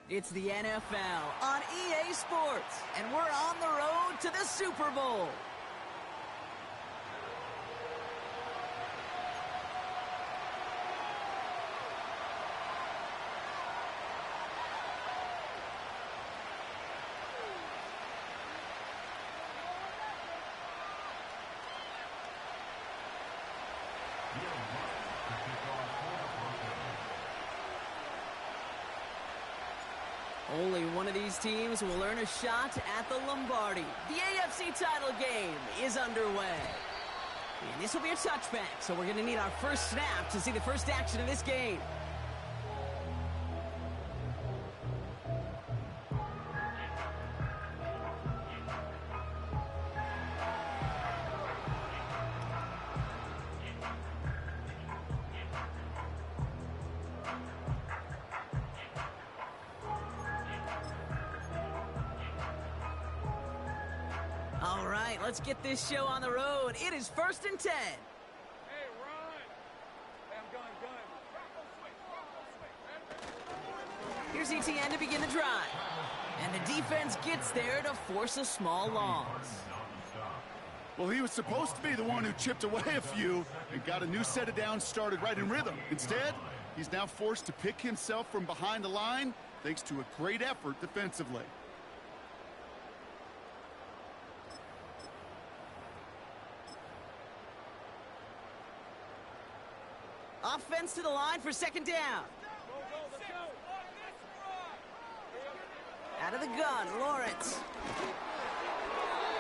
It's the NFL on EA Sports, and we're on the road to the Super Bowl. Only one of these teams will earn a shot at the Lombardi. The AFC title game is underway. And this will be a touchback, so we're going to need our first snap to see the first action of this game. All right, let's get this show on the road. It is 1st and 10. Hey, run! Hey, I'm going. Here's ETN to begin the drive. And the defense gets there to force a small loss. Well, he was supposed to be the one who chipped away a few and got a new set of downs started right in rhythm. Instead, he's now forced to pick himself from behind the line thanks to a great effort defensively. Offense to the line for 2nd down. Out of the gun, Lawrence.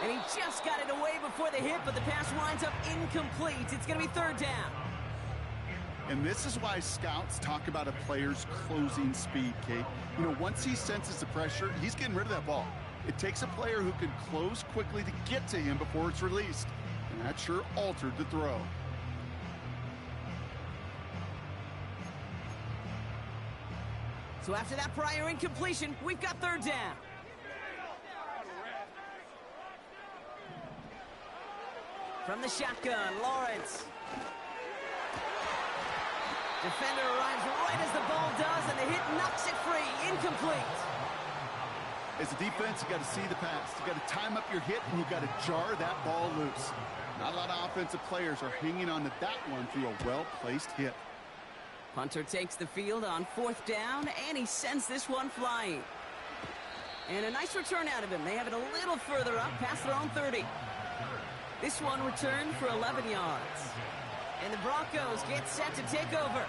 And he just got it away before the hit, but the pass winds up incomplete. It's going to be 3rd down. And this is why scouts talk about a player's closing speed, Kate. You know, once he senses the pressure, he's getting rid of that ball. It takes a player who can close quickly to get to him before it's released. And that sure altered the throw. So after that prior incompletion, we've got 3rd down. From the shotgun, Lawrence. Defender arrives right as the ball does, and the hit knocks it free. Incomplete. As a defense, you got to see the pass. You got to time up your hit, and you got to jar that ball loose. Not a lot of offensive players are hanging on to that one through a well-placed hit. Hunter takes the field on 4th down, and he sends this one flying. And a nice return out of him. They have it a little further up, past their own 30. This one returned for 11 yards. And the Broncos get set to take over.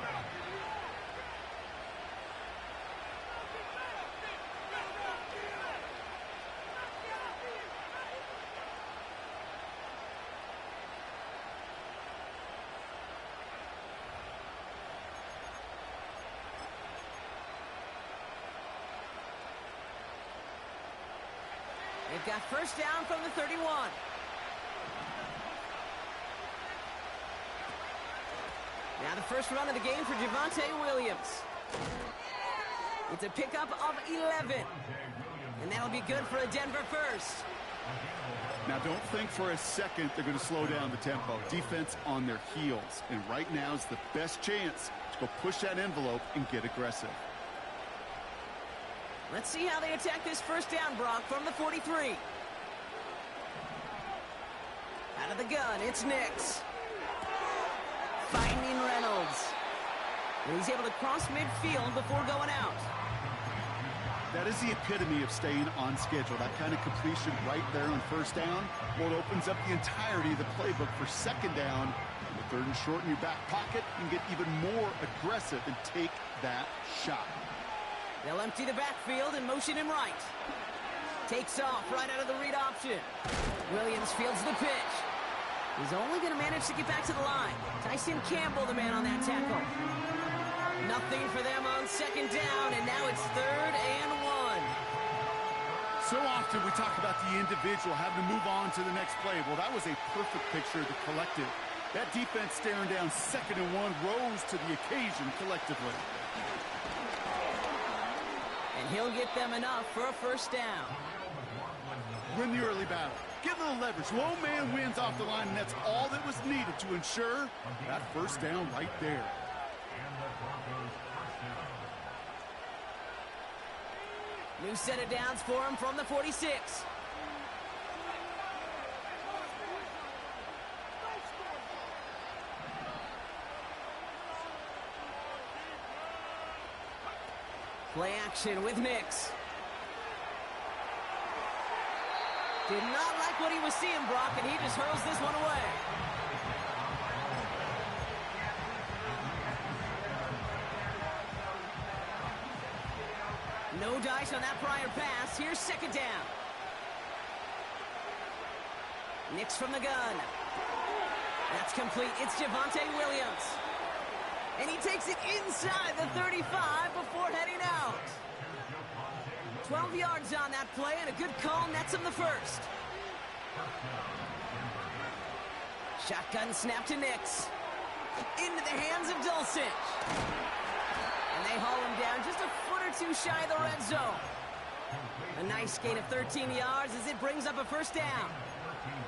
They've got 1st down from the 31. Now the first run of the game for Javonte Williams. It's a pickup of 11. And that'll be good for a Denver first. Now don't think for a second they're going to slow down the tempo. Defense on their heels. And right now is the best chance to go push that envelope and get aggressive. Let's see how they attack this 1st down, Brock, from the 43. Out of the gun, it's Nix. Finding Reynolds. And he's able to cross midfield before going out. That is the epitome of staying on schedule. That kind of completion right there on 1st down. Well, it opens up the entirety of the playbook for 2nd down. With 3rd and short in your back pocket, you can get even more aggressive and take that shot. They'll empty the backfield and motion him right. Takes off right out of the read option. Williams fields the pitch. He's only going to manage to get back to the line. Tyson Campbell, the man on that tackle. Nothing for them on 2nd down, and now it's 3rd and 1. So often we talk about the individual having to move on to the next play. Well, that was a perfect picture of the collective. That defense staring down 2nd and 1 rose to the occasion collectively. And he'll get them enough for a 1st down. Win the early battle. Give them the leverage. Low man wins off the line, and that's all that was needed to ensure that 1st down right there. New set of downs for him from the 46. Play action with Nix. Did not like what he was seeing, Brock, and he just hurls this one away. No dice on that prior pass. Here's second down. Nix from the gun. That's complete. It's Javonte Williams. And he takes it inside the 35 before heading out. 12 yards on that play, and a good call nets him the first. Shotgun snap to Nix. Into the hands of Dulcich. And they haul him down just a foot or two shy of the red zone. A nice gain of 13 yards as it brings up a first down.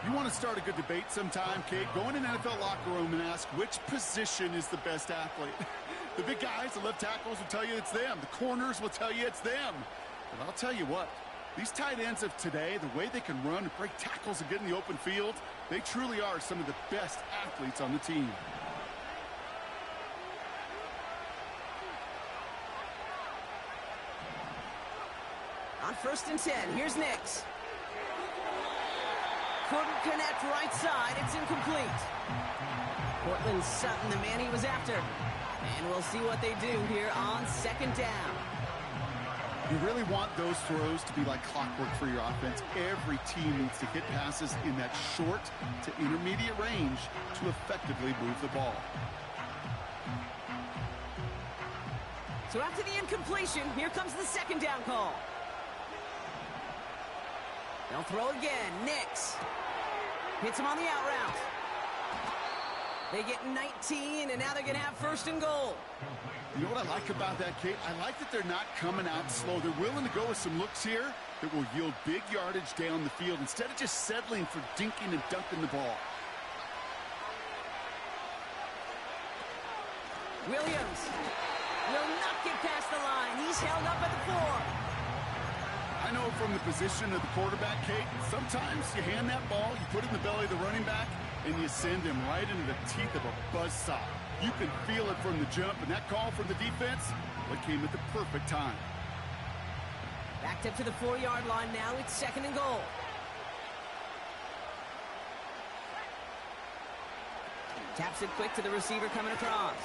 You want to start a good debate sometime, Kate? Go in an NFL locker room and ask which position is the best athlete. The big guys, the left tackles will tell you it's them. The corners will tell you it's them. But I'll tell you what, these tight ends of today, the way they can run and break tackles and get in the open field, they truly are some of the best athletes on the team. On 1st and 10, here's Nix. Couldn't connect right side. It's incomplete. Cortland Sutton, the man he was after. And we'll see what they do here on 2nd down. You really want those throws to be like clockwork for your offense. Every team needs to hit passes in that short to intermediate range to effectively move the ball. So after the incompletion, here comes the 2nd down call. They'll throw again. Nix hits him on the out route. They get 19, and now they're going to have 1st and goal. You know what I like about that, Kate? I like that they're not coming out slow. They're willing to go with some looks here that will yield big yardage down the field instead of just settling for dinking and dunking the ball. Williams will not get past the line. He's held up at the 4. I know from the position of the quarterback, Kate, sometimes you hand that ball, you put it in the belly of the running back, and you send him right into the teeth of a buzzsaw. You can feel it from the jump, and that call from the defense, well, it came at the perfect time. Backed up to the 4-yard line now. It's 2nd and goal. Taps it quick to the receiver coming across.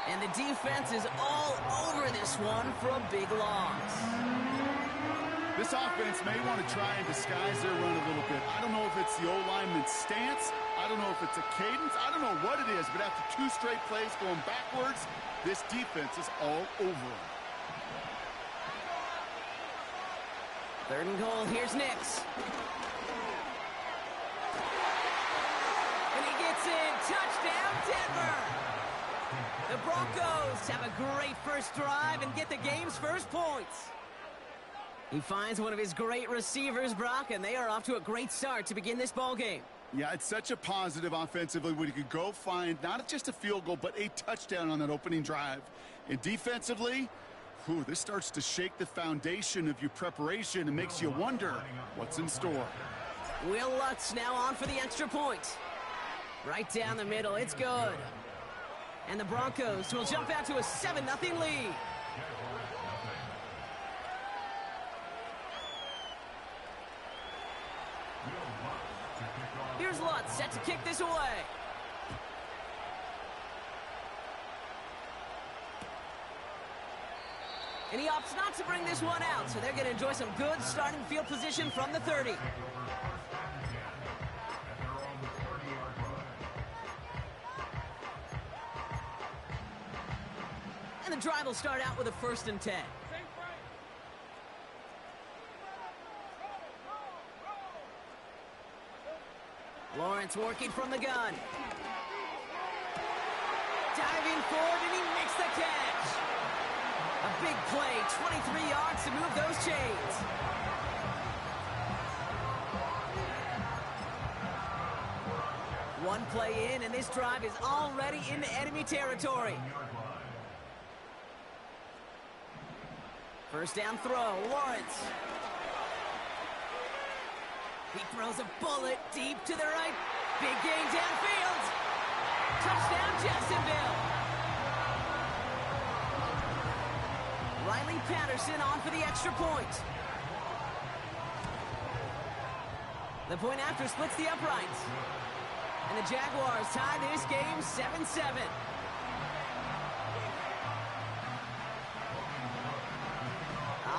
And the defense is all over this one for a big loss. This offense may want to try and disguise their run a little bit. I don't know if it's the O-lineman's stance. I don't know if it's a cadence. I don't know what it is, but after 2 straight plays going backwards, this defense is all over them. 3rd and goal. Here's Nix. And he gets in. Touchdown, Denver. The Broncos have a great first drive and get the game's first points. He finds one of his great receivers, Brock, and they are off to a great start to begin this ball game. Yeah, it's such a positive offensively when you could go find not just a field goal, but a touchdown on that opening drive. And defensively, this starts to shake the foundation of your preparation and makes you wonder what's in store. Will Lutz now on for the extra point. Right down the middle, it's good. And the Broncos will jump out to a 7-0 lead. Here's Lutz set to kick this away. And he opts not to bring this one out, so they're going to enjoy some good starting field position from the 30. And the drive will start out with a 1st and 10. Lawrence working from the gun. Diving forward, and he makes the catch. A big play, 23 yards to move those chains. One play in, and this drive is already into enemy territory. First down throw, Lawrence. He throws a bullet deep to the right. Big gain downfield. Touchdown, Jacksonville. Riley Patterson on for the extra point. The point after splits the uprights. And the Jaguars tie this game 7-7.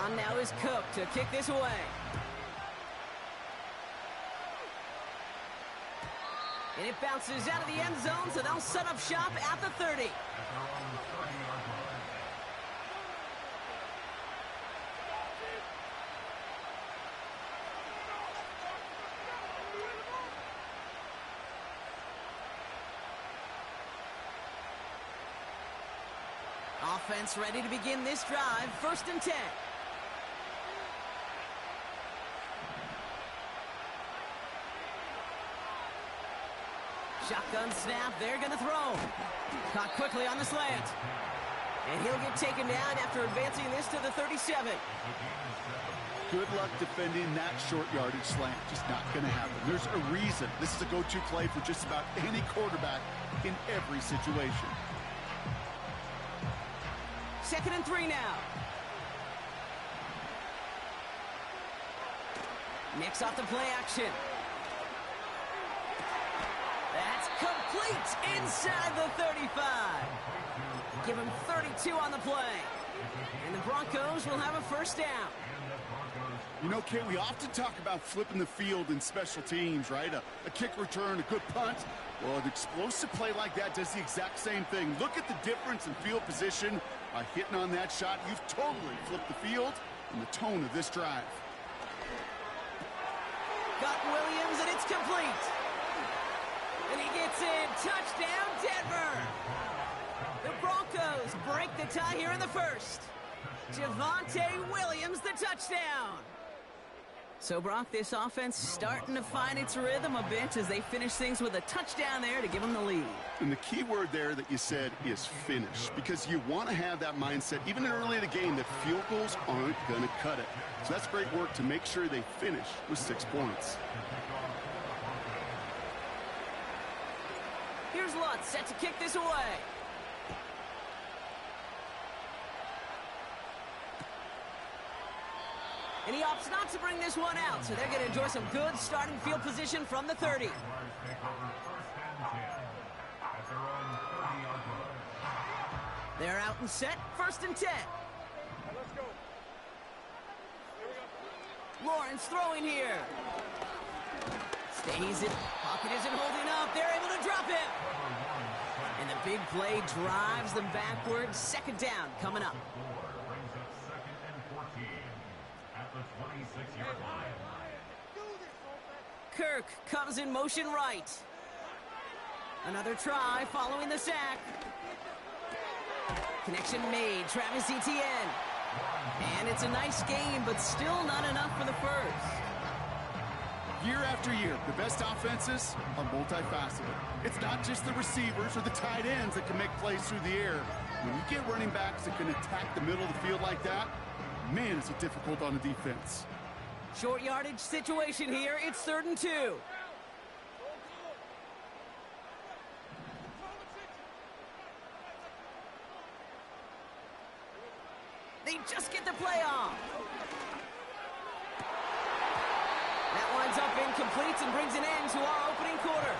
On now is Cook to kick this away. And it bounces out of the end zone, so they'll set up shop at the 30. Offense ready to begin this drive. First and 10. Shotgun snap, they're going to throw. Caught quickly on the slant. And he'll get taken down after advancing this to the 37. Good luck defending that short yardage slant. Just not going to happen. There's a reason this is a go-to play for just about any quarterback in every situation. 2nd and 3 now. Mix off the play action. That's complete inside the 35. Give him 32 on the play. And the Broncos will have a first down. You know, Kate, we often talk about flipping the field in special teams, right? A kick return, a good punt. Well, an explosive play like that does the exact same thing. Look at the difference in field position. By hitting on that shot, you've totally flipped the field and the tone of this drive. Got Williams, and it's complete. And he gets in. Touchdown, Denver. The Broncos break the tie here in the first. Javonte Williams, the touchdown. So, Brock, this offense starting to find its rhythm a bit as they finish things with a touchdown there to give them the lead. And the key word there that you said is finish, because you want to have that mindset, even early in the game, that field goals aren't going to cut it. So that's great work to make sure they finish with 6 points. Here's Lutz set to kick this away. And he opts not to bring this one out, so they're going to enjoy some good starting field position from the 30. They're out and set, 1st and 10. Let's go. Lawrence throwing here. Stays it. Pocket isn't holding up. They're able to drop him. And the big play drives them backwards. 2nd down coming up. Kirk comes in motion right. Another try following the sack. Connection made. Travis Etienne. And it's a nice gain, but still not enough for the first. Year after year, the best offenses are multifaceted. It's not just the receivers or the tight ends that can make plays through the air. When you get running backs that can attack the middle of the field like that, man, is it difficult on the defense. Short yardage situation here. It's 3rd and 2. They just get the play off. That winds up incomplete and brings an end to our opening quarter.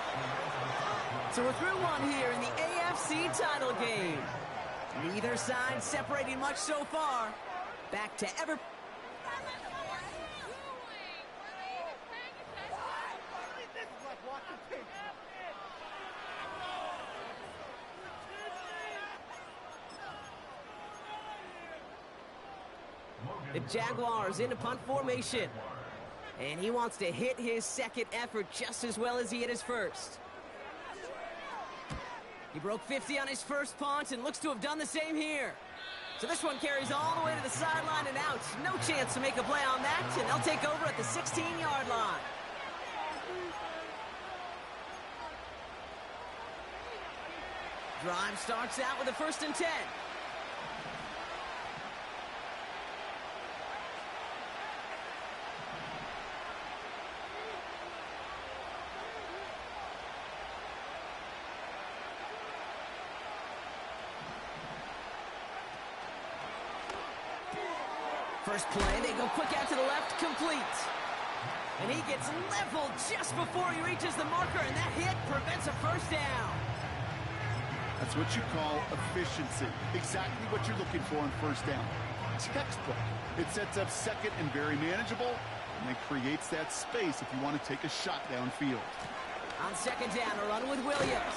So we're through one here in the AFC title game. Neither side separating much so far. Back to ever... The Jaguars into punt formation. And he wants to hit his second effort just as well as he hit his first. He broke 50 on his first punt and looks to have done the same here. So this one carries all the way to the sideline and out. No chance to make a play on that, and they'll take over at the 16-yard line. Drive starts out with a 1st and 10. First play, they go quick out to the left, complete. And he gets leveled just before he reaches the marker, and that hit prevents a first down. That's what you call efficiency. Exactly what you're looking for on first down. Textbook. It sets up second and very manageable, and it creates that space if you want to take a shot downfield. On second down, a run with Williams.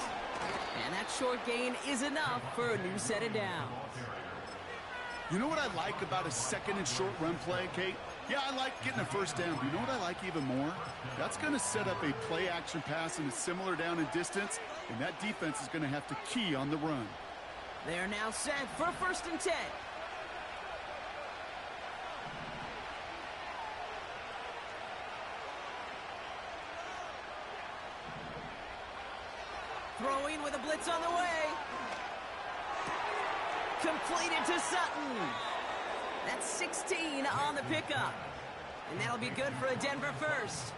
And that short gain is enough for a new set of downs. You know what I like about a second and short run play, Kate? Yeah, I like getting a first down, but you know what I like even more? That's going to set up a play-action pass in a similar down and distance, and that defense is going to have to key on the run. They are now set for 1st and 10. Throwing with a blitz on the way. Completed to Sutton. That's 16 on the pickup. And that'll be good for a Denver first.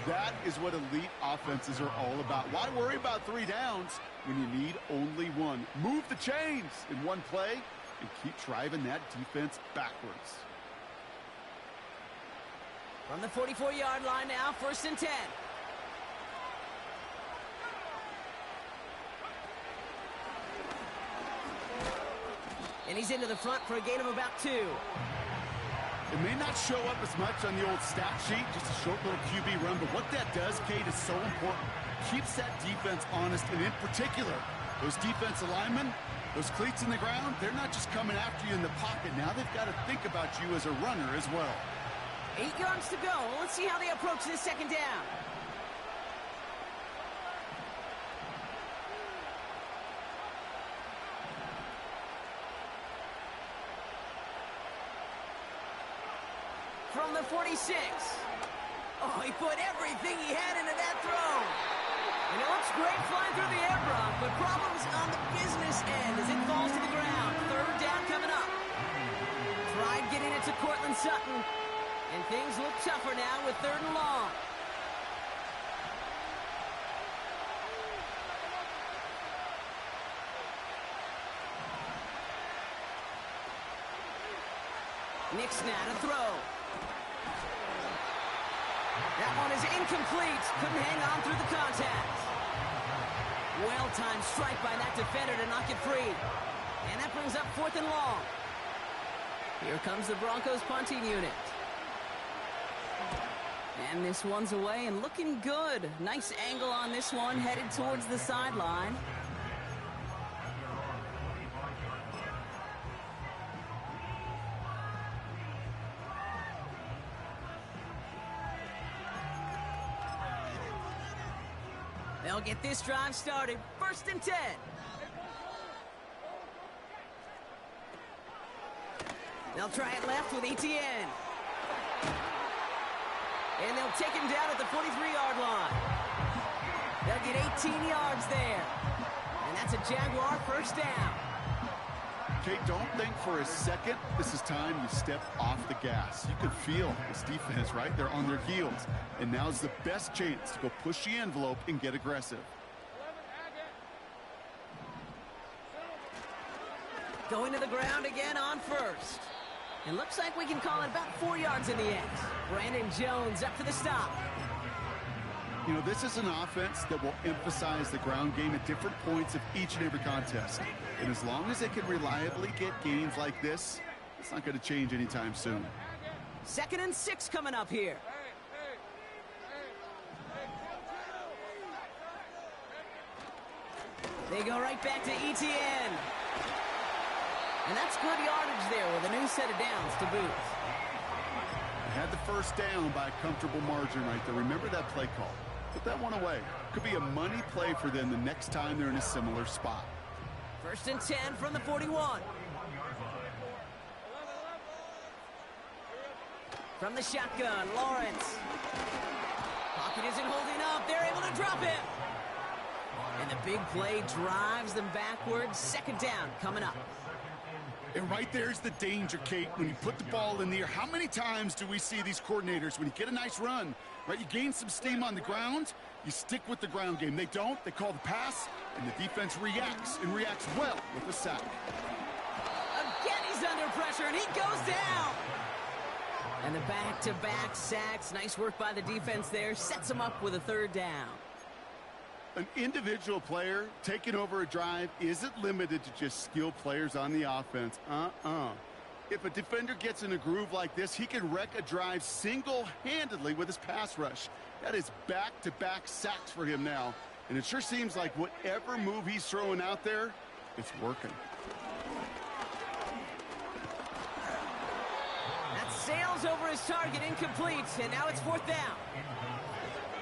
That is what elite offenses are all about. Why worry about 3 downs when you need only 1? Move the chains in one play and keep driving that defense backwards. From the 44-yard line now, 1st and 10. And he's into the front for a gain of about 2. It may not show up as much on the old stat sheet, just a short little QB run, but what that does, Kate, is so important. Keeps that defense honest, and in particular, those defensive linemen, those cleats in the ground, they're not just coming after you in the pocket. Now they've got to think about you as a runner as well. 8 yards to go. Let's see how they approach this second down. From the 46. Oh, he put everything he had into that throw. And it looks great flying through the air, Brock, but problems on the business end as it falls to the ground. 3rd down coming up. Tried getting it to Cortland Sutton. And things look tougher now with 3rd and long. Nick's now to throw. That one is incomplete. Couldn't hang on through the contact. Well-timed strike by that defender to knock it free. And that brings up 4th and long. Here comes the Broncos punting unit. And this one's away and looking good. Nice angle on this one, headed towards the sideline. They'll get this drive started. 1st and 10. They'll try it left with ETN. And they'll take him down at the 43-yard line. They'll get 18 yards there. And that's a Jaguar 1st down. Kate, don't think for a second this is time you step off the gas. You could feel this defense, right? They're on their heels. And now's the best chance to go push the envelope and get aggressive. Going to the ground again on 1st. It looks like we can call it about 4 yards in the end. Brandon Jones up for the stop. You know, this is an offense that will emphasize the ground game at different points of each and every contest. And as long as they can reliably get gains like this, it's not going to change anytime soon. 2nd and 6 coming up here. They go right back to ETN. And that's good yardage there with a new set of downs to boot. They had the 1st down by a comfortable margin right there. Remember that play call. Put that one away. Could be a money play for them the next time they're in a similar spot. 1st and 10 from the 41. From the shotgun, Lawrence. Pocket isn't holding up. They're able to drop it. And the big play drives them backwards. 2nd down coming up. And right there's the danger, Kate, when you put the ball in the air. How many times do we see these coordinators, when you get a nice run, right, you gain some steam on the ground, you stick with the ground game. They don't. They call the pass, and the defense reacts, and reacts well with the sack. Again, he's under pressure, He goes down. And the back-to-back sacks. Nice work by the defense there. Sets him up with a third down. An individual player taking over a drive isn't limited to just skilled players on the offense. If a defender gets in a groove like this, he can wreck a drive single-handedly with his pass rush. That is back-to-back sacks for him now. And it sure seems like whatever move he's throwing out there, it's working. That sails over his target, incomplete, and now it's fourth down.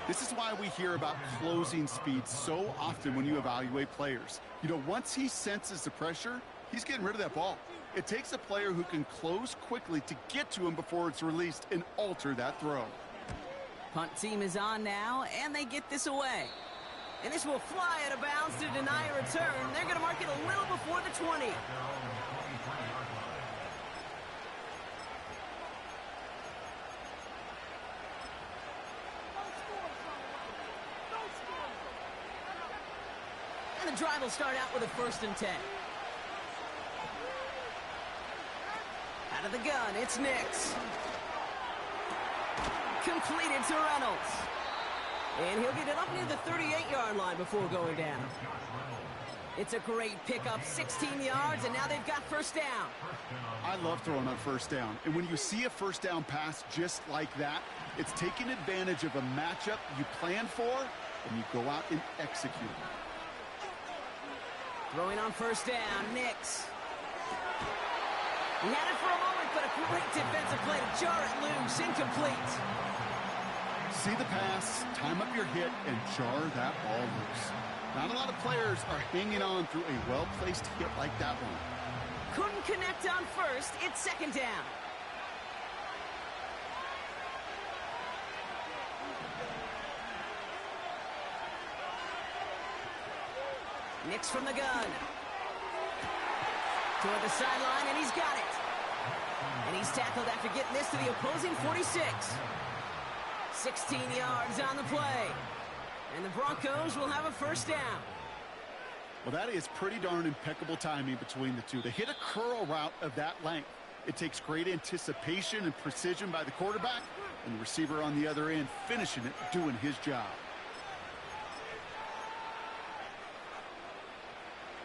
This is why we hear about closing speed so often when you evaluate players. You know, once he senses the pressure, he's getting rid of that ball. It takes a player who can close quickly to get to him before it's released and alter that throw. Punt team is on now, and they get this away. And this will fly out of bounds to deny a return. They're going to mark it a little before the 20. And the drive will start out with a 1st and 10. Out of the gun, it's Nix. Completed to Reynolds. And he'll get it up near the 38-yard line before going down. It's a great pickup, 16 yards, and now they've got first down. I love throwing on first down. And when you see a first down pass just like that, it's taking advantage of a matchup you plan for, and you go out and execute. Throwing on first down, Nix. He had it for a moment, but a great defensive play to jar it loose, incomplete. See the pass, time up your hit, and jar that ball loose. Not a lot of players are hanging on through a well-placed hit like that one. Couldn't connect on first. It's second down. Nix from the gun. Toward the sideline, and he's got it. And he's tackled after getting this to the opposing 46. 16 yards on the play. And the Broncos will have a first down. Well, that is pretty darn impeccable timing between the two. They hit a curl route of that length. It takes great anticipation and precision by the quarterback, and the receiver on the other end finishing it, doing his job.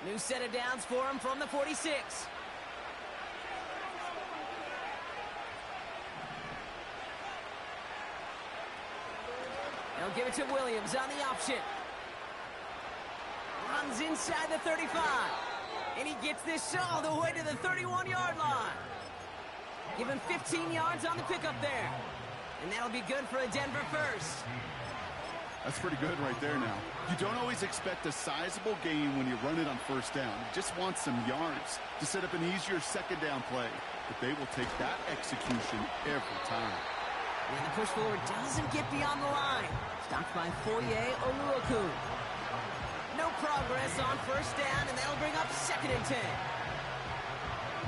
New set of downs for him from the 46. They'll give it to Williams on the option. Runs inside the 35. And he gets this all the way to the 31-yard line. Give him 15 yards on the pickup there. And that'll be good for a Denver first. That's pretty good right there now. You don't always expect a sizable gain when you run it on first down. You just want some yards to set up an easier second down play. But they will take that execution every time. And the push forward doesn't get beyond the line. Stopped by Foye Oluoku. No progress on first down, and that'll bring up 2nd and 10.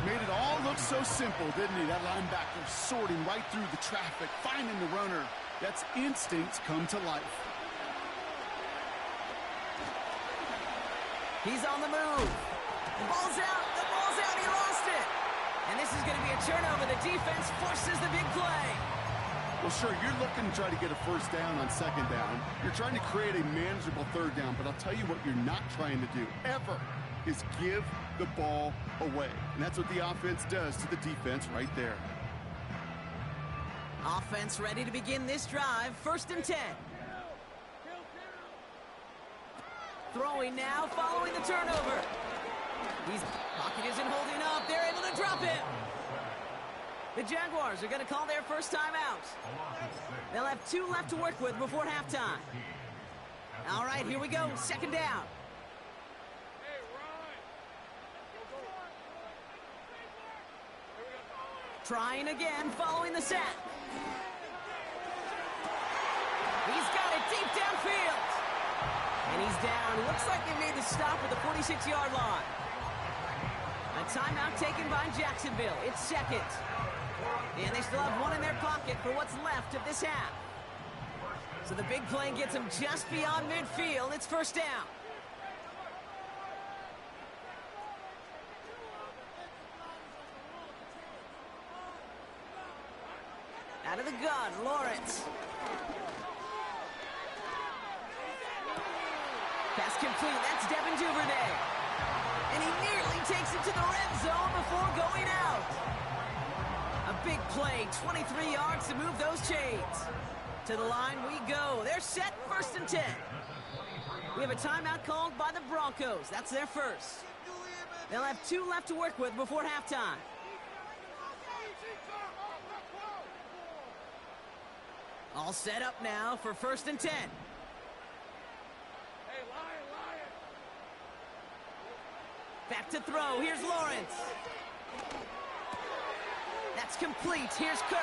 Made it all look so simple, didn't he? That linebacker sorting right through the traffic, finding the runner. That's instincts come to life. He's on the move. The ball's out. The ball's out. He lost it. And this is going to be a turnover. The defense forces the big play. Well, sure, you're looking to try to get a first down on second down. You're trying to create a manageable third down, but I'll tell you what you're not trying to do, ever, is give the ball away. And that's what the offense does to the defense right there. Offense ready to begin this drive. 1st and 10. Throwing now, following the turnover. His pocket isn't holding up. They're able to drop him. The Jaguars are going to call their first time out. They'll have 2 left to work with before halftime. All right, here we go. 2nd down. Trying again, following the sack. He's got it deep downfield. And he's down. Looks like they made the stop at the 46-yard line. A timeout taken by Jacksonville. It's 2nd. And they still have 1 in their pocket for what's left of this half. So the big play gets them just beyond midfield. It's 1st down. Out of the gun, Lawrence. Pass complete. That's Devin Duvernay. And he nearly takes it to the red zone before going out. A big play, 23 yards to move those chains. To the line we go. They're set, 1st and 10. We have a timeout called by the Broncos. That's their first. They'll have 2 left to work with before halftime. All set up now for 1st and 10. Hey, Lion. Back to throw. Here's Lawrence. That's complete. Here's Kirk.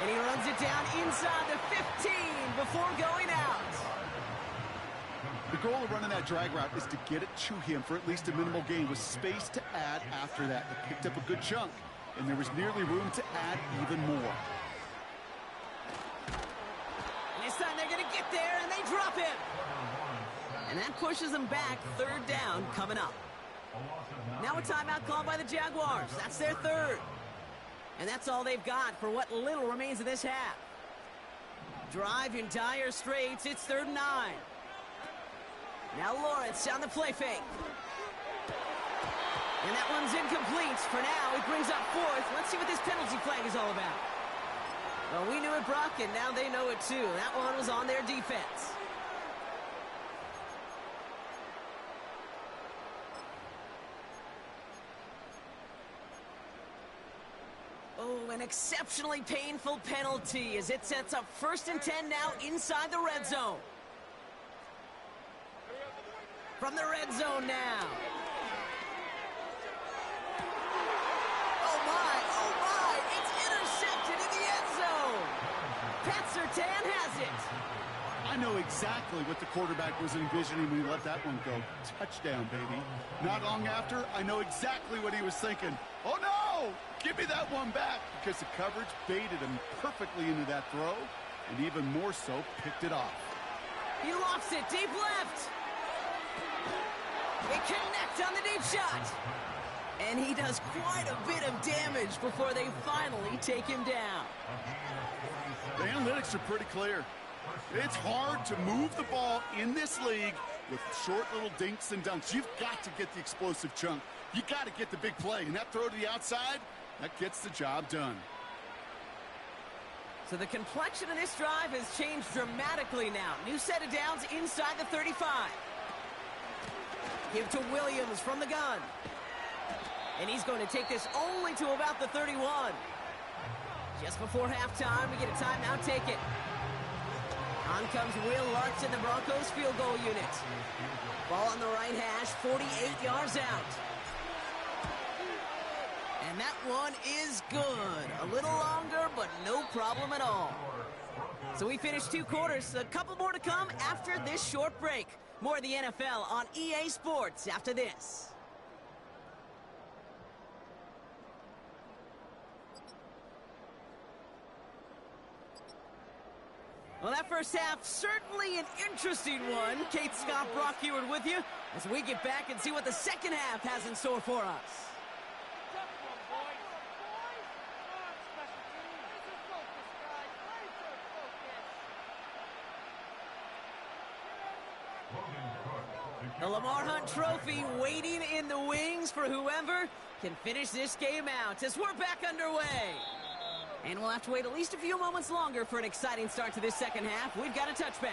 And he runs it down inside the 15 before going out. The goal of running that drag route is to get it to him for at least a minimal gain with space to add after that. They picked up a good chunk, and there was nearly room to add even more. And this time they're going to get there, and they drop him. And that pushes them back. 3rd down coming up. Now a timeout called by the Jaguars. That's their 3rd. And that's all they've got for what little remains of this half. Drive in dire straits. It's 3rd and 9. Now Lawrence on the play fake. And that one's incomplete. For now, it brings up 4th. Let's see what this penalty flag is all about. Well, we knew it, Brock, and now they know it too. That one was on their defense. Oh, an exceptionally painful penalty as it sets up 1st and 10 now inside the red zone. From the red zone now. Oh my, it's intercepted in the end zone. Pat Surtain has it. I know exactly what the quarterback was envisioning when he let that one go. Touchdown, baby. Not long after, I know exactly what he was thinking. Oh no! Give me that one back, because the coverage baited him perfectly into that throw, and even more so, picked it off. He lofts it deep left. They connect on the deep shot. And he does quite a bit of damage before they finally take him down. The analytics are pretty clear. It's hard to move the ball in this league with short little dinks and dunks. You've got to get the explosive chunk. You got to get the big play. And that throw to the outside, that gets the job done. So the complexion of this drive has changed dramatically now. New set of downs inside the 35. Give to Williams from the gun. And he's going to take this only to about the 31. Just before halftime, we get a timeout taken. On comes Will Lutz in the Broncos field goal unit. Ball on the right hash, 48 yards out. And that one is good. A little longer, but no problem at all. So we finished 2 quarters. A couple more to come after this short break. More of the NFL on EA Sports after this. Well, that first half, certainly an interesting one. Kate Scott, Brock Heward with you as we get back and see what the second half has in store for us. The Lamar Hunt Trophy waiting in the wings for whoever can finish this game out as we're back underway. And we'll have to wait at least a few moments longer for an exciting start to this second half. We've got a touchback.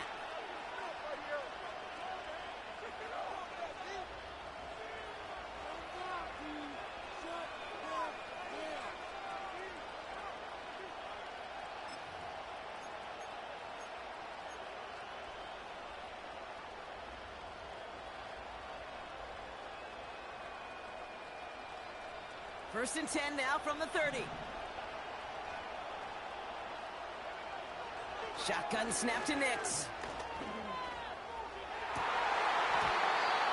First and 10 now from the 30. Shotgun snap to Nix.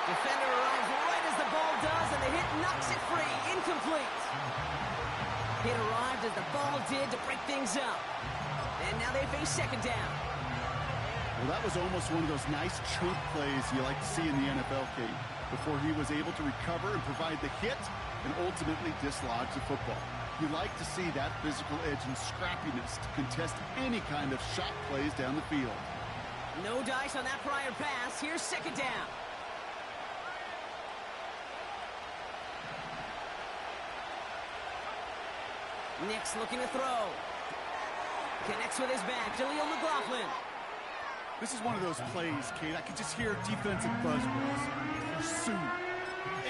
Defender arrives right as the ball does, and the hit knocks it free. Incomplete. Hit arrived as the ball did to break things up. And now they face second down. Well, that was almost one of those nice chunk plays you like to see in the NFL, Kate. Before he was able to recover and provide the hit, and ultimately dislodge the football. You like to see that physical edge and scrappiness to contest any kind of shot plays down the field. No dice on that prior pass. Here's second down. Nick's looking to throw. Connects with his back. Jaleel McLaughlin. This is one of those plays, Kate. I can just hear defensive buzzwords. Pursue.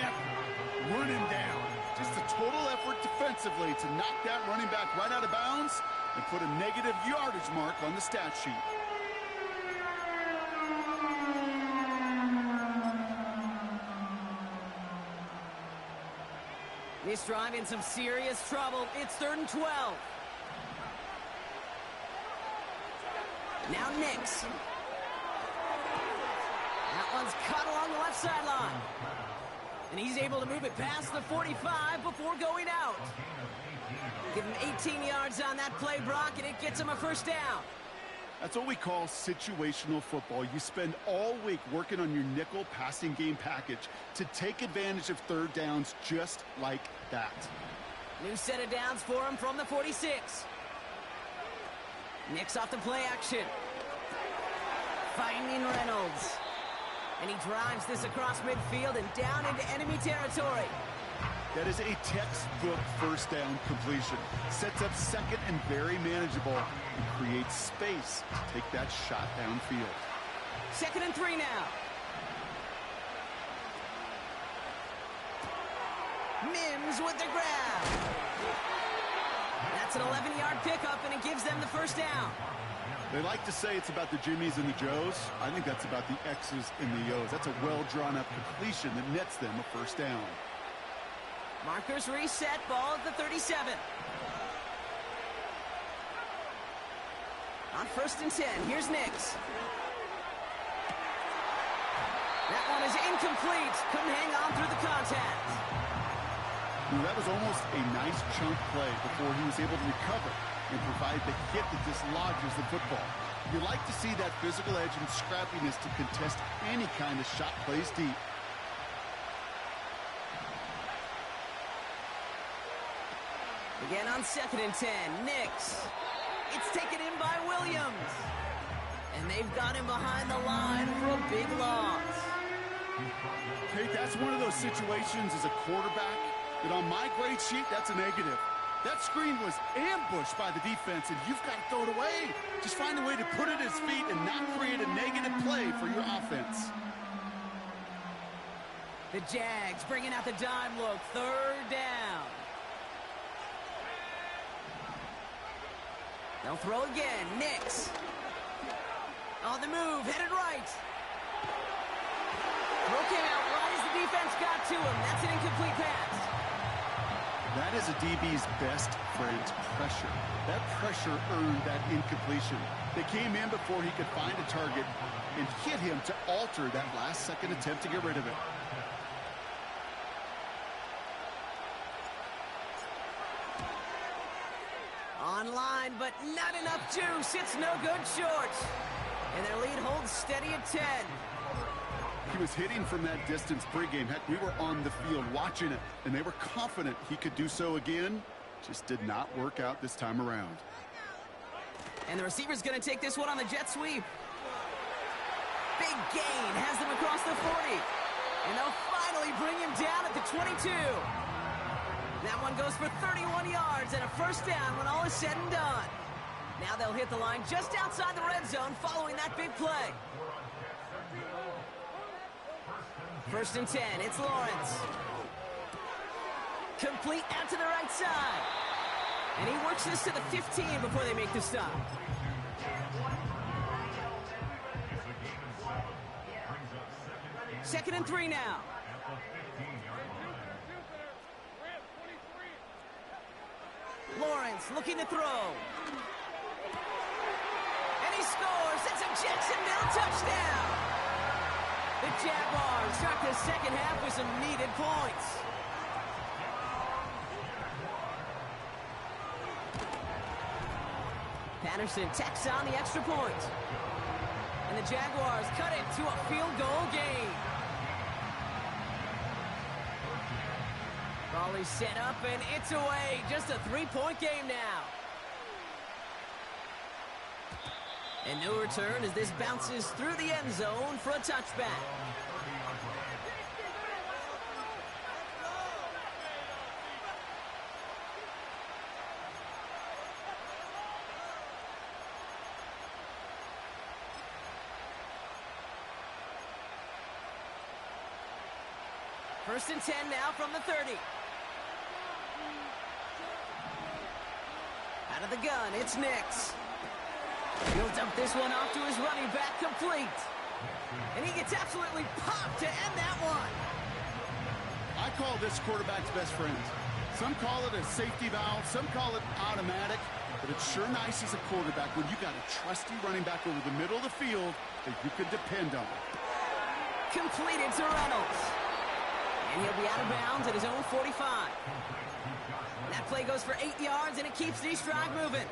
Effort. Run him down. Just a total effort defensively to knock that running back right out of bounds and put a negative yardage mark on the stat sheet. This drive in some serious trouble. It's 3rd and 12. Now Nix. That one's cut along the left sideline. And he's able to move it past the 45 before going out. Give him 18 yards on that play, Brock, and it gets him a first down. That's what we call situational football. You spend all week working on your nickel passing game package to take advantage of third downs just like that. New set of downs for him from the 46. Nix off the play action. Finding Reynolds. And he drives this across midfield and down into enemy territory. That is a textbook first down completion. Sets up second and very manageable and creates space to take that shot downfield. 2nd and 3 now. Mims with the grab. That's an 11-yard pickup, and it gives them the first down. They like to say it's about the Jimmies and the Joes. I think that's about the X's and the O's. That's a well-drawn-up completion that nets them a first down. Markers reset, ball at the 37. On 1st and 10, here's Nix. That one is incomplete. Couldn't hang on through the contact. That was almost a nice chunk play before he was able to recover and provide the hit that dislodges the football. You like to see that physical edge and scrappiness to contest any kind of shot plays deep. Again on 2nd and 10, Nix. It's taken in by Williams. And they've got him behind the line for a big loss. Kate, that's one of those situations as a quarterback that on my grade sheet, that's a negative. That screen was ambushed by the defense, and you've got to throw it away. Just find a way to put it at his feet and not create a negative play for your offense. The Jags bringing out the dime look, 3rd down. They'll throw again, Nix. On the move, headed right. Throw came out right as the defense got to him. That's an incomplete pass. That is a DB's best friend, pressure. That pressure earned that incompletion. They came in before he could find a target and hit him to alter that last-second attempt to get rid of it. Online, but not enough juice. It's no good short. And their lead holds steady at 10. He was hitting from that distance pregame. Heck, we were on the field watching it, and they were confident he could do so again. Just did not work out this time around. And the receiver's going to take this one on the jet sweep. Big gain has them across the 40. And they'll finally bring him down at the 22. That one goes for 31 yards and a first down when all is said and done. Now they'll hit the line just outside the red zone following that big play. 1st and 10, it's Lawrence. Complete out to the right side. And he works this to the 15 before they make the stop. Second and 3 now. Lawrence looking to throw. And he scores. It's a Jacksonville touchdown. The Jaguars start the second half with some needed points. Patterson tacks on the extra point. And the Jaguars cut it to a field goal game. Ball Ball is set up, and it's away. Just a three-point game now. And no return as this bounces through the end zone for a touchback. First and 10 now from the 30. Out of the gun, it's Nix. He'll dump this one off to his running back, complete. And he gets absolutely popped to end that one. I call this quarterback's best friend. Some call it a safety valve, some call it automatic, but it's sure nice as a quarterback when you got a trusty running back over the middle of the field that you can depend on. Completed to Reynolds. And he'll be out of bounds at his own 45. That play goes for 8 yards, and it keeps this drive moving.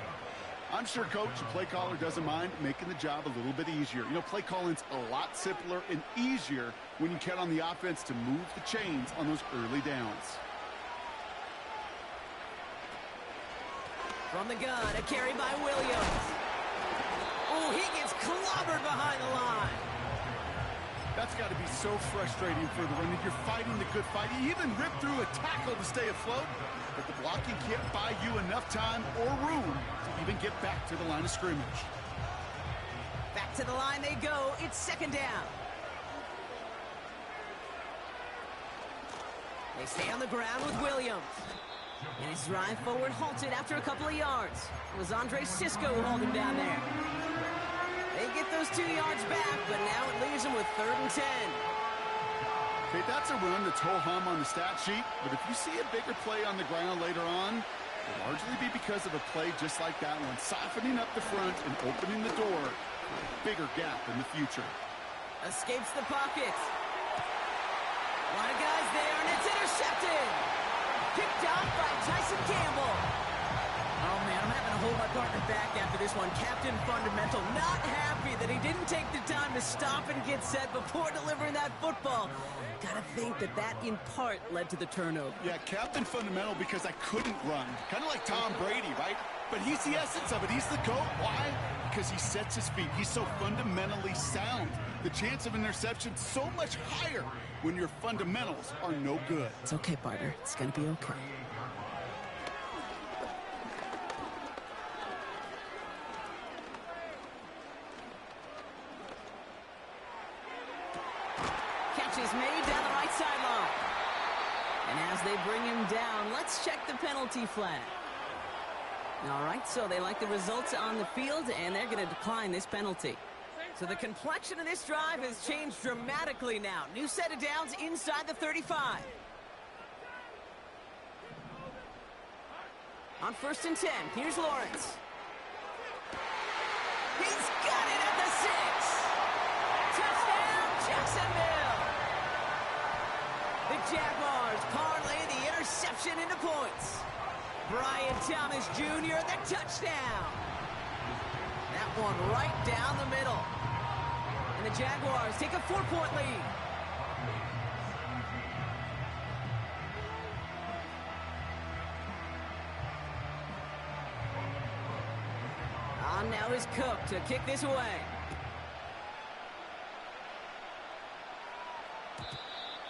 I'm sure, Coach, the play caller doesn't mind making the job a little bit easier. You know, play calling's a lot simpler and easier when you count on the offense to move the chains on those early downs. From the gun, a carry by Williams. Oh, he gets clobbered behind the line. That's got to be so frustrating for the runner. You're fighting the good fight. You even rip through a tackle to stay afloat, but the blocking can't buy you enough time or room to even get back to the line of scrimmage. Back to the line they go. It's second down. They stay on the ground with Williams. And his drive forward halted after a couple of yards. It was Andre Sisco who hauled him down there. They get those 2 yards back, but now it leaves them with 3rd and 10. Okay, that's a run that's ho-hum on the stat sheet, but if you see a bigger play on the ground later on, it'll largely be because of a play just like that one, softening up the front and opening the door for a bigger gap in the future. Escapes the pocket. A lot of guys there, and it's intercepted. Picked off by Tyson Campbell. Oh, man, I'm having to hold my partner back after this one. Captain Fundamental not happy that he didn't take the time to stop and get set before delivering that football. Gotta think that that, in part, led to the turnover. Yeah, Captain Fundamental because I couldn't run. Kind of like Tom Brady, right? But he's the essence of it. He's the GOAT. Why? Because he sets his feet. He's so fundamentally sound. The chance of interception so much higher when your fundamentals are no good. It's okay, partner. It's gonna be okay. Is made down the right sideline. And as they bring him down, let's check the penalty flag. All right, so they like the results on the field, and they're going to decline this penalty. So the complexion of this drive has changed dramatically now. New set of downs inside the 35. On 1st and 10, here's Lawrence. He's got it at the 6. Touchdown, Jacksonville. The Jaguars parlay the interception into points. Brian Thomas Jr., the touchdown. That one right down the middle. And the Jaguars take a 4-point lead. On now is Cook to kick this away.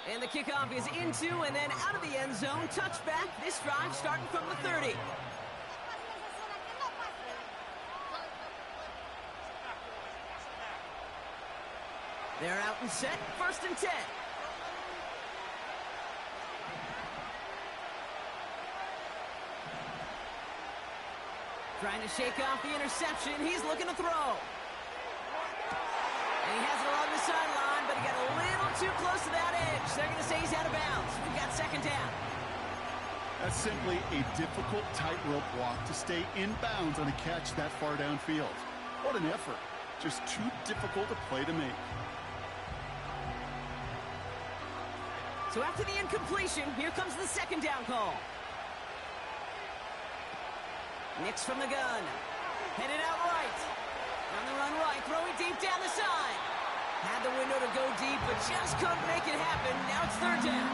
And the kickoff is into and then out of the end zone. Touchback. This drive starting from the 30. They're out and set. 1st and 10. Trying to shake off the interception. He's looking to throw. And he has it along the sideline, but he got a little too close to that edge. They're going to say he's out of bounds. We've got second down. That's simply a difficult tightrope walk to stay in bounds on a catch that far downfield. What an effort. Just too difficult a play to make. So after the incompletion, here comes the second down call. Nix from the gun. Headed out right. On the run right, throwing deep down the side. Had the window to go deep, but just couldn't make it happen. Now it's 3rd down.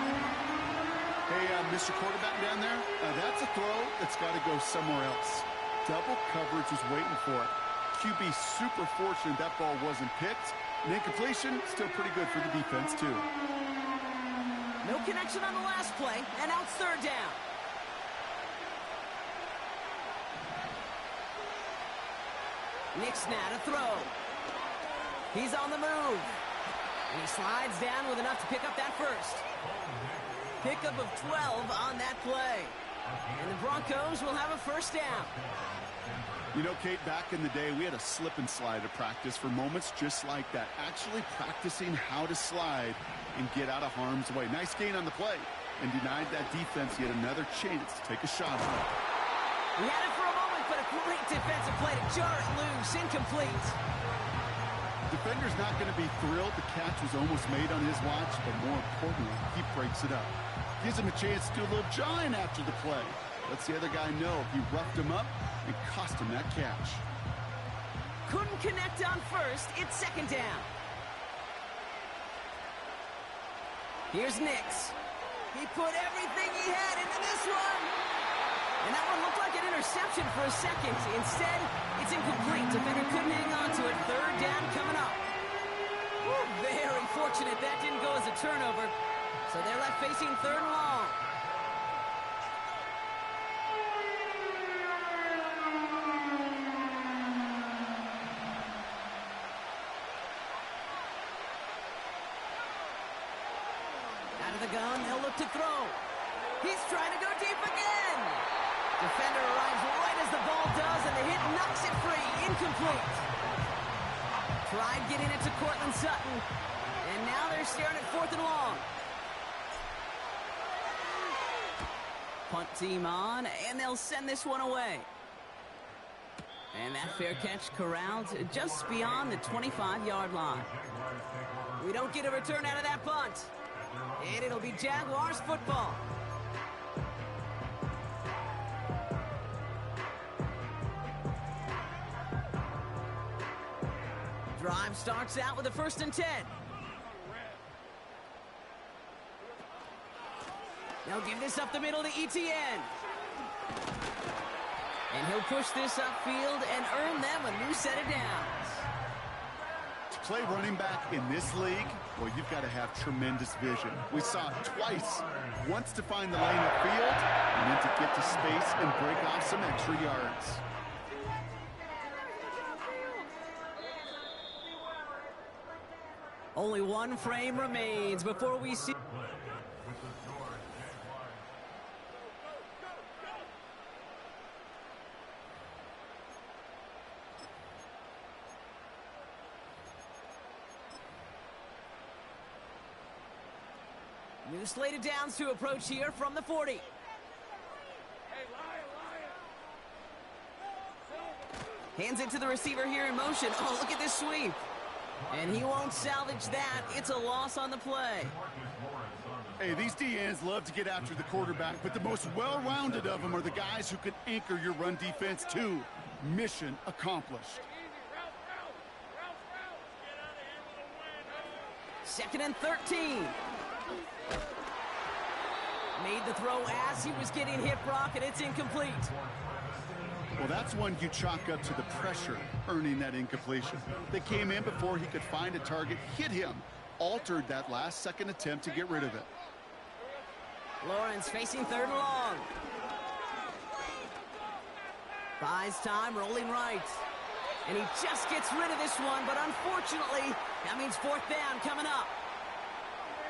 Hey, Mr. Quarterback down there, that's a throw that's got to go somewhere else. Double coverage was waiting for it. QB super fortunate that ball wasn't picked. And incompletion, still pretty good for the defense, too. No connection on the last play, and now it's third down. Nick Snad, a throw. He's on the move. And he slides down with enough to pick up that first. Pickup of 12 on that play. And the Broncos will have a first down. You know, Kate, back in the day, we had a slip and slide at practice for moments just like that. Actually practicing how to slide and get out of harm's way. Nice gain on the play. And denied that defense yet another chance to take a shot on it. He had it for a moment, but a great defensive play to jar it loose. Incomplete. Defender's not going to be thrilled. The catch was almost made on his watch, but more importantly, he breaks it up. Gives him a chance to do a little jawing after the play. Lets the other guy know he roughed him up and cost him that catch. Couldn't connect on first. It's second down. Here's Nix. He put everything he had into this one. And that one looked like an interception for a second. Instead, it's incomplete. Defender couldn't hang on to it. Third down coming up. Woo, very fortunate that didn't go as a turnover. So they're left facing third and long. Out of the gun, they'll look to throw. He's trying to go deep again. Defender arrives right as the ball does, and the hit knocks it free. Incomplete. Tried getting it to Cortland Sutton, and now they're staring at fourth and long. Punt team on, and they'll send this one away. And that fair catch corralled just beyond the 25-yard line. We don't get a return out of that punt. And it'll be Jaguars football. Drive starts out with a 1st and 10. They'll give this up the middle to ETN. And he'll push this upfield and earn them a new set of downs. To play running back in this league, well, you've got to have tremendous vision. We saw it twice. Once to find the lane upfield, and then to get to space and break off some extra yards. Only one frame remains before we see... New slated downs to approach here from the 40. Hey, Lion. Hands it to the receiver here in motion. Oh, look at this sweep. And he won't salvage that. It's a loss on the play. Hey, these DNs love to get after the quarterback, but the most well-rounded of them are the guys who can anchor your run defense too. Mission accomplished. Second and 13. Made the throw as he was getting hit, Brock, and it's incomplete. Well, that's one you chalk up to the pressure, earning that incompletion. They came in before he could find a target, hit him, altered that last-second attempt to get rid of it. Lawrence facing third and long. Buys time, rolling right. And he just gets rid of this one, but unfortunately, that means fourth down coming up.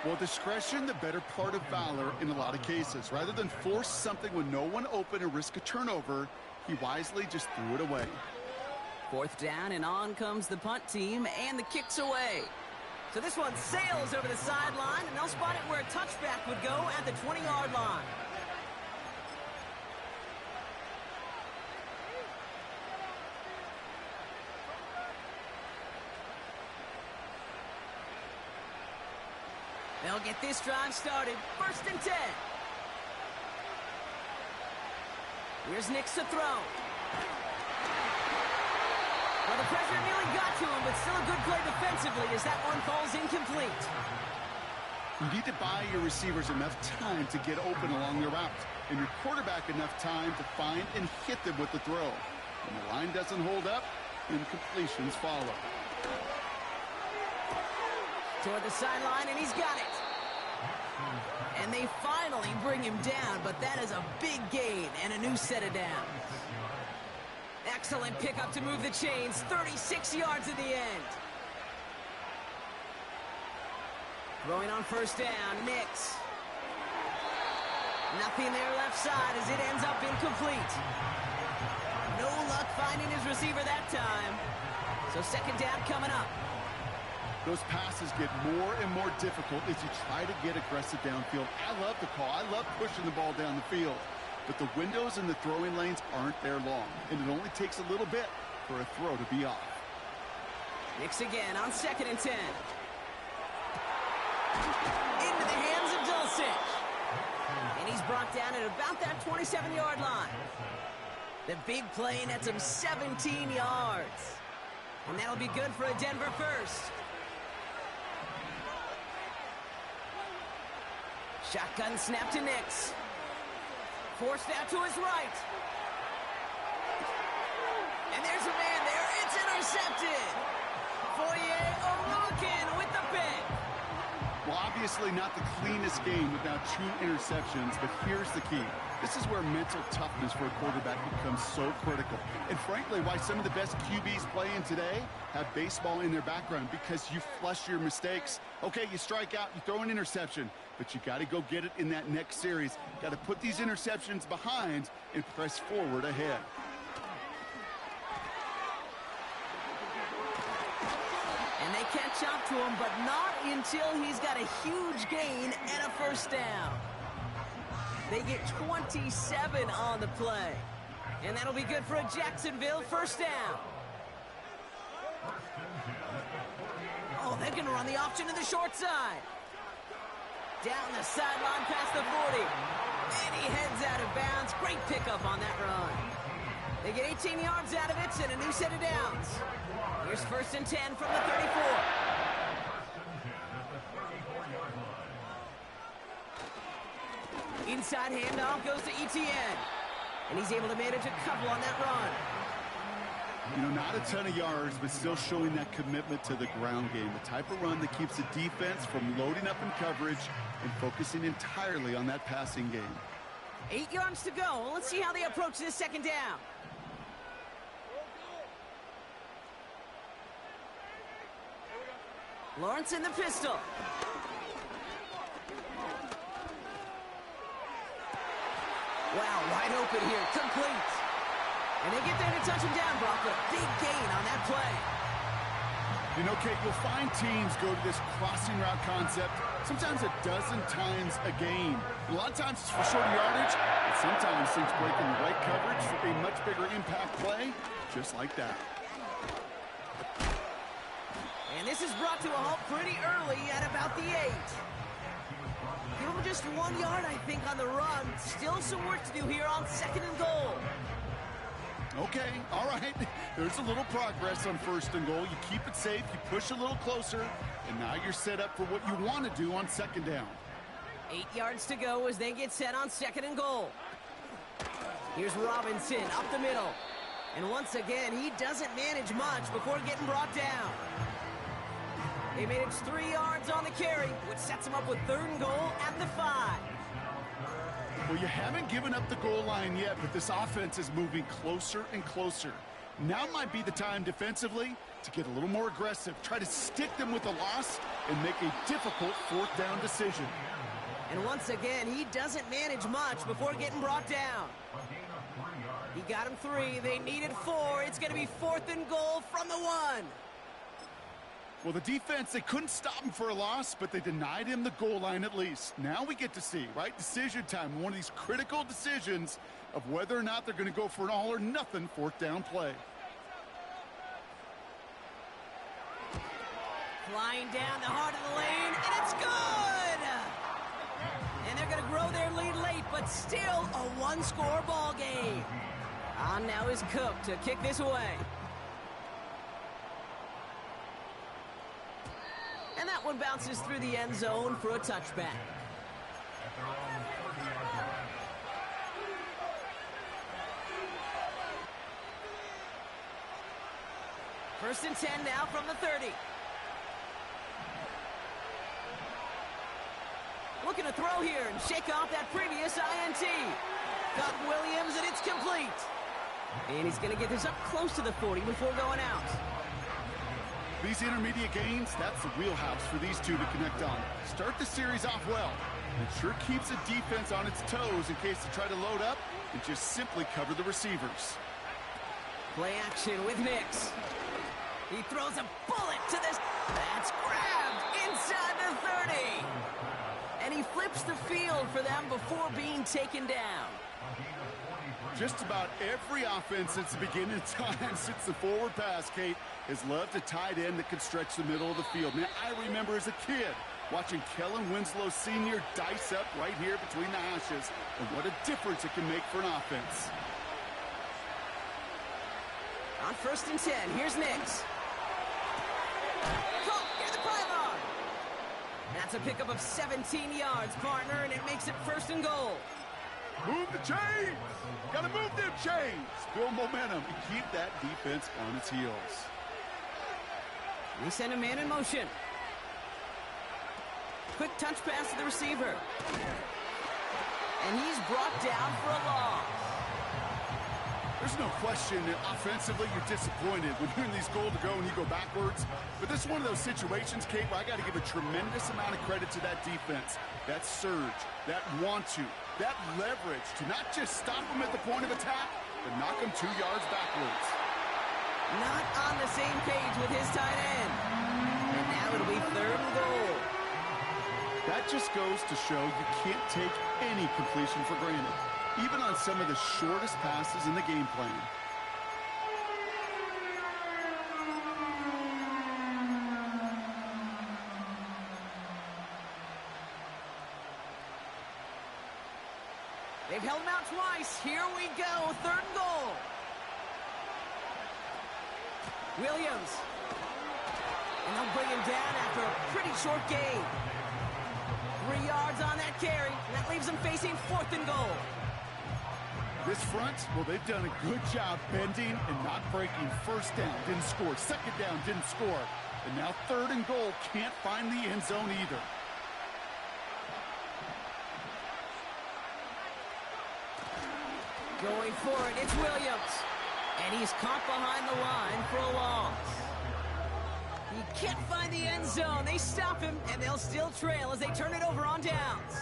Well, discretion, the better part of valor in a lot of cases. Rather than force something with no one open and risk a turnover, he wisely just threw it away. Fourth down, and on comes the punt team, and the kick's away. So this one sails over the sideline, and they'll spot it where a touchback would go at the 20-yard line. They'll get this drive started. 1st and 10. Here's Nix to throw. Well, the pressure nearly got to him, but still a good play defensively as that one falls incomplete. You need to buy your receivers enough time to get open along the route, and your quarterback enough time to find and hit them with the throw. When the line doesn't hold up, incompletions follow. Toward the sideline, and he's got it. And they finally bring him down, but that is a big gain and a new set of downs. Excellent pickup to move the chains. 36 yards in the end. Throwing on first down, Nix. Nothing there left side as it ends up incomplete. No luck finding his receiver that time. So second down coming up. Those passes get more and more difficult as you try to get aggressive downfield. I love the call. I love pushing the ball down the field. But the windows in the throwing lanes aren't there long, and it only takes a little bit for a throw to be off. Nix again on 2nd and 10. Into the hands of Dulcich. And he's brought down at about that 27-yard line. The big play nets him 17 yards. And that'll be good for a Denver first. Shotgun snap to Nix. Forced out to his right. And there's a man there. It's intercepted. Foye Oluokun with the pick. Well, obviously not the cleanest game without 2 interceptions, but here's the key. This is where mental toughness for a quarterback becomes so critical. And frankly, why some of the best QBs playing today have baseball in their background, because you flush your mistakes. Okay, you strike out, you throw an interception, but you got to go get it in that next series. Got to put these interceptions behind and press forward ahead. And they catch up to him, but not until he's got a huge gain and a first down. They get 27 on the play. And that'll be good for a Jacksonville first down. Oh, they're going to run the option to the short side. Down the sideline past the 40. And he heads out of bounds. Great pickup on that run. They get 18 yards out of it and a new set of downs. Here's 1st and 10 from the 34. Inside handoff goes to Etienne. And he's able to manage a couple on that run. You know, not a ton of yards, but still showing that commitment to the ground game. The type of run that keeps the defense from loading up in coverage and focusing entirely on that passing game. 8 yards to go. Let's see how they approach this second down. Lawrence in the pistol. Wow, wide open here. Complete. And they get there to touch him down, Bronco. Big gain on that play. You know, Kate, you'll find teams go to this crossing route concept sometimes a dozen times a game. A lot of times it's for shorter yardage, but sometimes things break in the right coverage for a much bigger impact play, just like that. And this is brought to a halt pretty early at about the 8. Give him just 1 yard, I think, on the run. Still some work to do here on 2nd and goal. Okay, all right. There's a little progress on 1st and goal. You keep it safe, you push a little closer, and now you're set up for what you want to do on 2nd down. 8 yards to go as they get set on 2nd and goal. Here's Robinson up the middle. And once again, he doesn't manage much before getting brought down. They manage 3 yards on the carry, which sets him up with 3rd and goal at the 5. Well, you haven't given up the goal line yet, but this offense is moving closer and closer. Now might be the time defensively to get a little more aggressive, try to stick them with a loss, and make a difficult 4th down decision. And once again, he doesn't manage much before getting brought down. He got him 3. They needed 4. It's going to be 4th and goal from the 1. Well, the defense, they couldn't stop him for a loss, but they denied him the goal line at least. Now we get to see, right? Decision time, one of these critical decisions of whether or not they're going to go for an all-or-nothing 4th down play. Flying down the heart of the lane, and it's good! And they're going to grow their lead late, but still a 1-score ball game. On now is Cook to kick this away. And that that one bounces through the end zone for a touchback. First and 10 now from the 30. Looking to throw here and shake off that previous INT. Got Williams, and it's complete. And he's going to get this up close to the 40 before going out. These intermediate gains, that's the wheelhouse for these two to connect on. Start the series off well. It sure keeps the defense on its toes in case they try to load up and just simply cover the receivers. Play action with Nix. He throws a bullet to this. That's grabbed inside the 30. And he flips the field for them before being taken down. Just about every offense since the beginning of time, since the forward pass, Kate, has loved a tight end that could stretch the middle of the field. Man, I remember as a kid watching Kellen Winslow Sr. dice up right here between the hashes, and what a difference it can make for an offense. On first and 10, here's Nix. Caught near the pylon. That's a pickup of 17 yards, partner, and it makes it first and goal. Move the chains! Gotta move them chains! Build momentum and keep that defense on its heels. We send a man in motion. Quick touch pass to the receiver. And he's brought down for a loss. There's no question that offensively you're disappointed when you're in these goal to go and you go backwards. But this is one of those situations, Kate, where I got to give a tremendous amount of credit to that defense. That surge, that want to, that leverage to not just stop them at the point of attack, but knock them 2 yards backwards. Not on the same page with his tight end. And now it'll be third and goal. That just goes to show you can't take any completion for granted, even on some of the shortest passes in the game plan. They've held him out twice. Here we go. Third and goal. Williams. And they'll bring him down after a pretty short gain. 3 yards on that carry. And that leaves them facing fourth and goal. This front, well, they've done a good job bending and not breaking. First down, didn't score. Second down, didn't score. And now third and goal, can't find the end zone either. Going for it, it's Williams. And he's caught behind the line for a loss. He can't find the end zone. They stop him, and they'll still trail as they turn it over on downs.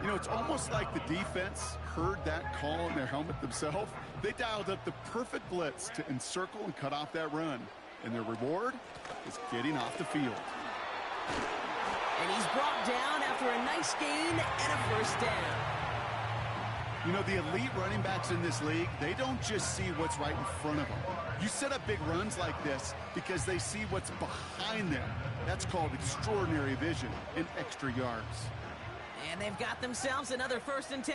You know, it's almost like the defense heard that call in their helmet themselves. They dialed up the perfect blitz to encircle and cut off that run. And their reward is getting off the field. And he's brought down after a nice gain and a first down. You know, the elite running backs in this league, they don't just see what's right in front of them. You set up big runs like this because they see what's behind them. That's called extraordinary vision and extra yards. And they've got themselves another first and 10.